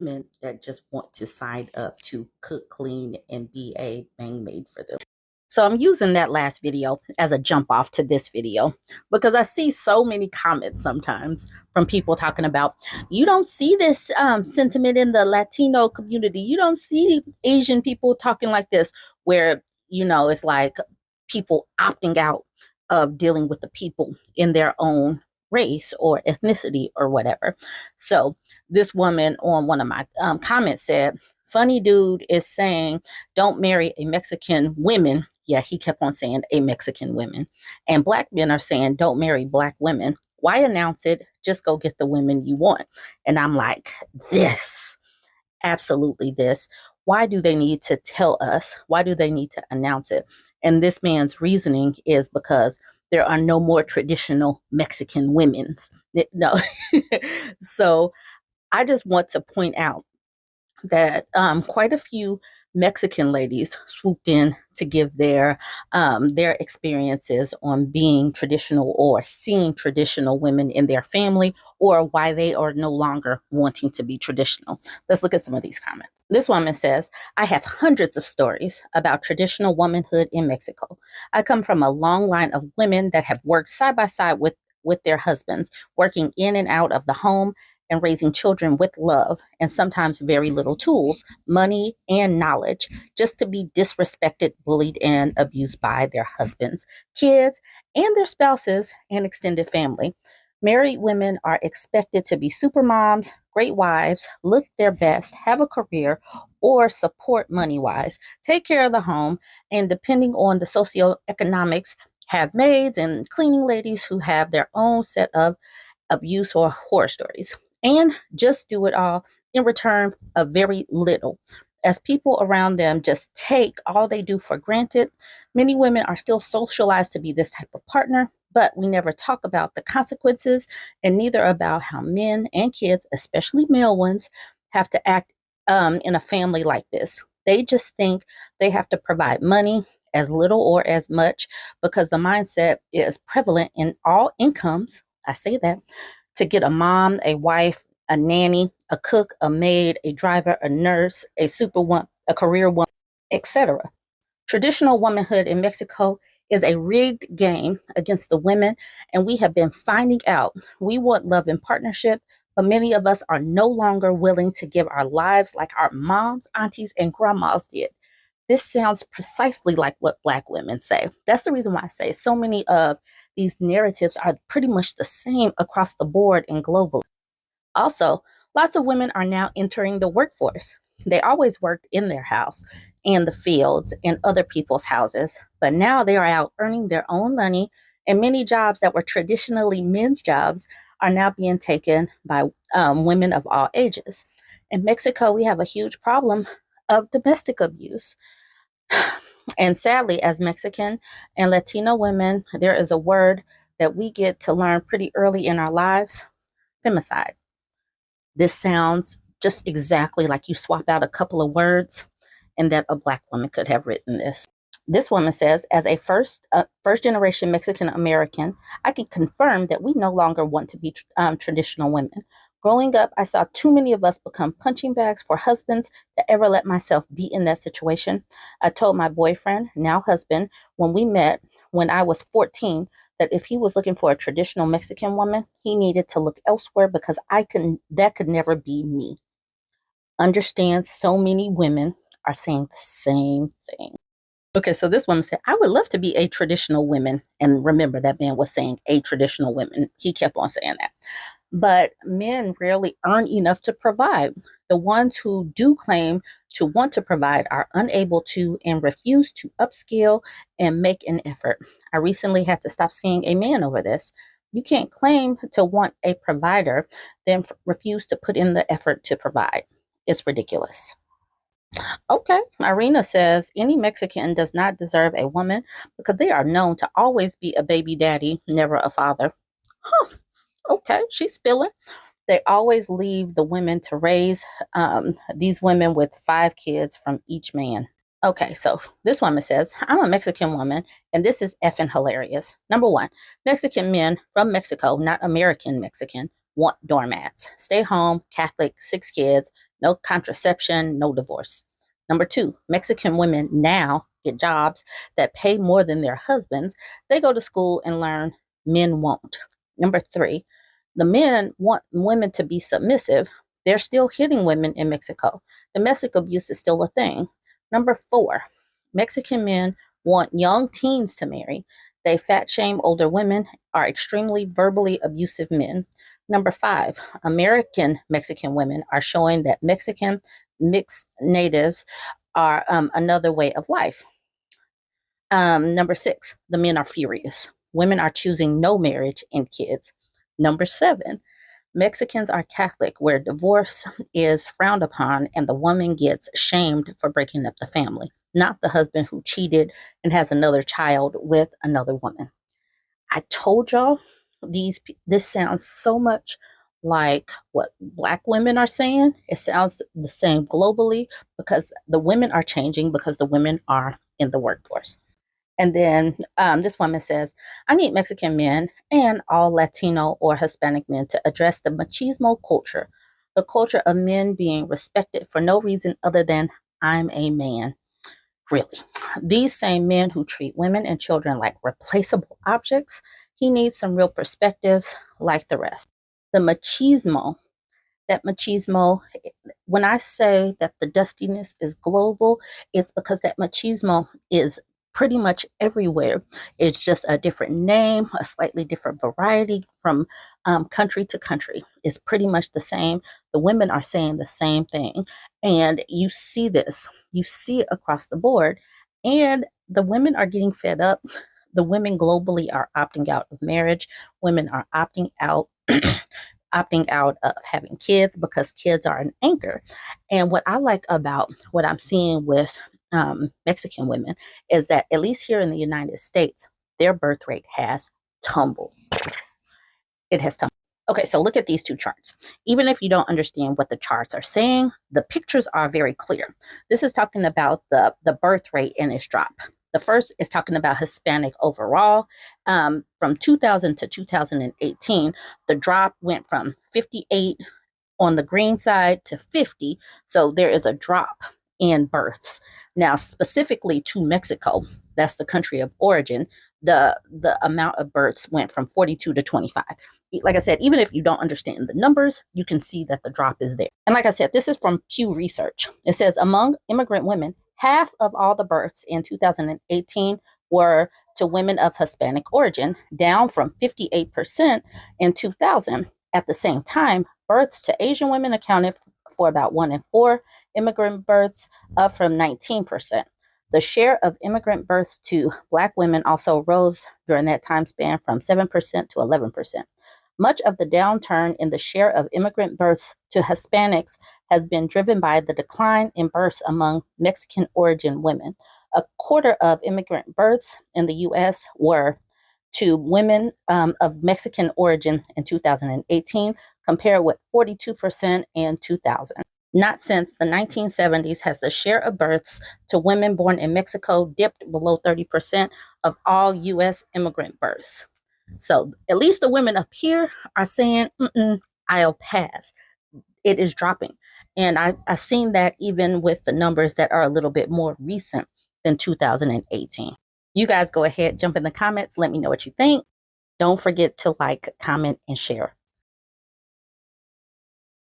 men that just want to sign up to cook, clean, and be a bang maid for them. So I'm using that last video as a jump off to this video because I see so many comments sometimes from people talking about, you don't see this sentiment in the Latino community. You don't see Asian people talking like this, where, it's like people opting out of dealing with the people in their own race or ethnicity or whatever. So this woman on one of my comments said, funny dude is saying, don't marry a Mexican women. Yeah, he kept on saying a Mexican women. And black men are saying, don't marry black women. Why announce it? Just go get the women you want. And I'm like, this, absolutely this. Why do they need to tell us? Why do they need to announce it? And this man's reasoning is because there are no more traditional Mexican women's. No. So I just want to point out that quite a few Mexican ladies swooped in to give their experiences on being traditional or seeing traditional women in their family, or why they are no longer wanting to be traditional. Let's look at some of these comments. This woman says, I have hundreds of stories about traditional womanhood in Mexico. I come from a long line of women that have worked side by side with their husbands, working in and out of the home and raising children with love and sometimes very little tools, money, and knowledge, just to be disrespected, bullied, and abused by their husbands, kids, and their spouses and extended family. Married women are expected to be super moms, great wives, look their best, have a career, or support money wise, take care of the home, and depending on the socioeconomics, have maids and cleaning ladies who have their own set of abuse or horror stories, and just do it all in return of very little. As people around them just take all they do for granted, many women are still socialized to be this type of partner, but we never talk about the consequences and neither about how men and kids, especially male ones, have to act in a family like this. They just think they have to provide money, as little or as much, because the mindset is prevalent in all incomes. I say that to get a mom, a wife, a nanny, a cook, a maid, a driver, a nurse, a superwoman, a career woman, etc. Traditional womanhood in Mexico is a rigged game against the women, and we have been finding out we want love and partnership, but many of us are no longer willing to give our lives like our moms, aunties, and grandmas did. This sounds precisely like what Black women say. That's the reason why I say so many of these narratives are pretty much the same across the board and globally. Also, lots of women are now entering the workforce. They always worked in their house and the fields and other people's houses, but now they are out earning their own money, and many jobs that were traditionally men's jobs are now being taken by women of all ages. In Mexico, we have a huge problem of domestic abuse. And sadly, as Mexican and Latino women, there is a word that we get to learn pretty early in our lives: femicide. This sounds just exactly like you swap out a couple of words and that a Black woman could have written this. This woman says, as a first generation Mexican American, I can confirm that we no longer want to be traditional women. Growing up, I saw too many of us become punching bags for husbands to ever let myself be in that situation. I told my boyfriend, now husband, when we met when I was 14, that if he was looking for a traditional Mexican woman, he needed to look elsewhere because that could never be me. Understand, so many women are saying the same thing. Okay, so this woman said, I would love to be a traditional woman. And remember, that man was saying a traditional woman. He kept on saying that. But men rarely earn enough to provide. The ones who do claim to want to provide are unable to and refuse to upskill and make an effort. I recently had to stop seeing a man over this. You can't claim to want a provider, then refuse to put in the effort to provide. It's ridiculous. Okay, Irina says any Mexican does not deserve a woman because they are known to always be a baby daddy, never a father. Huh, okay, she's spilling. They always leave the women to raise these women with 5 kids from each man. Okay, so this woman says, I'm a Mexican woman, and this is effing hilarious. Number one, Mexican men from Mexico, not American Mexican, want doormats. Stay home, Catholic, 6 kids, no contraception, no divorce. Number two, Mexican women now get jobs that pay more than their husbands. They go to school and learn. Men won't. Number three, the men want women to be submissive. They're still hitting women in Mexico. Domestic abuse is still a thing. Number four, Mexican men want young teens to marry. They fat shame older women, are extremely verbally abusive men. Number five, American Mexican women are showing that Mexican mixed natives are another way of life. Number six, the men are furious. Women are choosing no marriage and kids. Number seven, Mexicans are Catholic, where divorce is frowned upon and the woman gets shamed for breaking up the family, not the husband who cheated and has another child with another woman. I told y'all this sounds so much like what Black women are saying. It sounds the same globally because the women are changing because the women are in the workforce. And then this woman says, I need Mexican men and all Latino or Hispanic men to address the machismo culture, the culture of men being respected for no reason other than I'm a man. Really. These same men who treat women and children like replaceable objects, he needs some real perspectives like the rest. The machismo, that machismo, when I say that the dustiness is global, it's because that machismo is pretty much everywhere. It's just a different name, a slightly different variety from country to country. It's pretty much the same. The women are saying the same thing. And you see this, you see it across the board. And the women are getting fed up. The women globally are opting out of marriage. Women are opting out opting out of having kids because kids are an anchor. And what I like about what I'm seeing with Mexican women is that, at least here in the United States, their birth rate has tumbled. It has tumbled. Okay, so look at these two charts. Even if you don't understand what the charts are saying, the pictures are very clear. This is talking about the birth rate and its drop. The first is talking about Hispanic overall. From 2000 to 2018, the drop went from 58 on the green side to 50. So there is a drop in births. Now, specifically to Mexico, that's the country of origin, the amount of births went from 42 to 25. Like I said, even if you don't understand the numbers, you can see that the drop is there. And like I said, this is from Pew Research. It says among immigrant women, half of all the births in 2018 were to women of Hispanic origin, down from 58% in 2000. At the same time, births to Asian women accounted for about 1 in 4 immigrant births, up from 19%. The share of immigrant births to Black women also rose during that time span from 7% to 11%. Much of the downturn in the share of immigrant births to Hispanics has been driven by the decline in births among Mexican origin women. A quarter of immigrant births in the U.S. were to women of Mexican origin in 2018, compared with 42% in 2000. Not since the 1970s has the share of births to women born in Mexico dipped below 30% of all U.S. immigrant births. So at least the women up here are saying, I'll pass. It is dropping. And I've seen that even with the numbers that are a little bit more recent than 2018. You guys go ahead, jump in the comments. Let me know what you think. Don't forget to like, comment, and share.